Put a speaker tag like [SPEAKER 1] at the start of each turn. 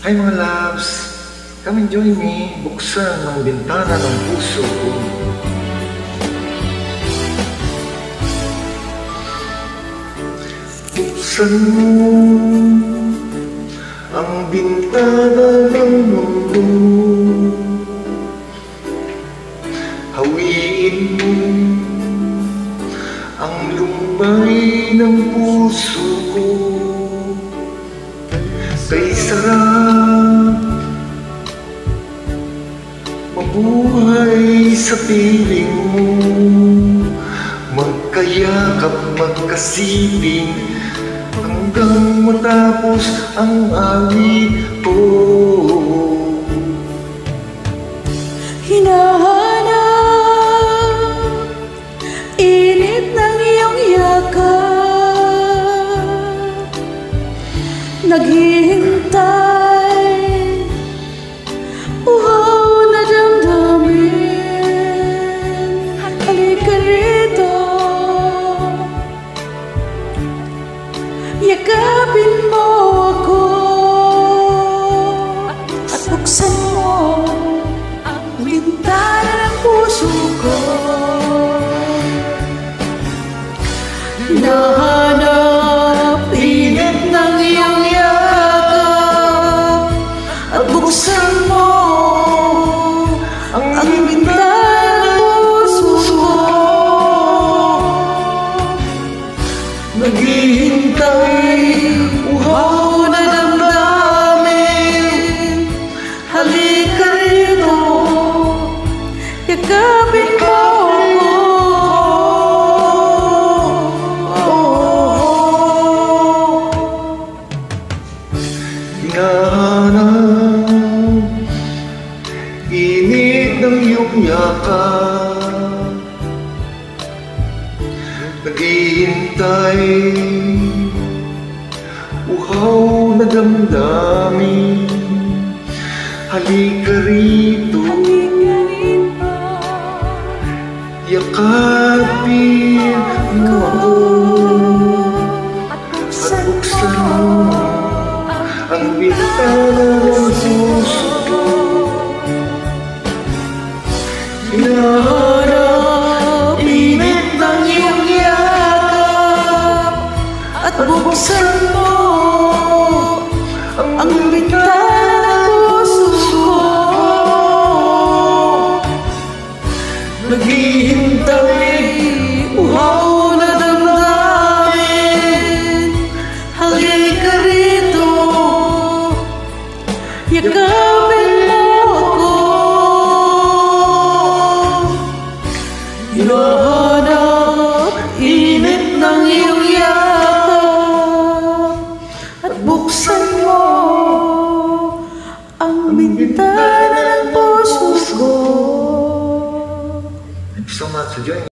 [SPEAKER 1] Hi mga loves! Come and join me, buksan ang bintana ng puso ko. Buksan mo ang bintana ng mundo. Hawiin mo ang lumbay ng puso ko. Kay sarap mabuhay sa piling mo, magkayakap, magkasiping hanggang matapos ang awit ko.
[SPEAKER 2] Hinahanap init ng iyong yakap, naghihintay uhaw na damdamin. Halika rito, yakapin mo ako at buksan mo ang bintana ng puso ko. Hinahanap init ng iyong yakap at buksan mo ang bintana ng puso ko. Naghihintay uhaw na damdamin. Halika rito, yakapin mo ako.
[SPEAKER 1] Hinahanap init ng iyong yakap, naghihintay uhaw na damdamin. Halika rito, yakapin mo ako at buksan mo ang bintana ng puso ko. Hinahanap init ng iyong yakap
[SPEAKER 2] At buksan mo ang bintana ng puso ko.
[SPEAKER 1] naghihintay
[SPEAKER 2] Uhaw na damdamin. Halika rito, yakapin mo ako. Hinahanap init ng iyong yakap at buksan mo ang bintana ng puso ko.
[SPEAKER 1] Thank you so much for joining.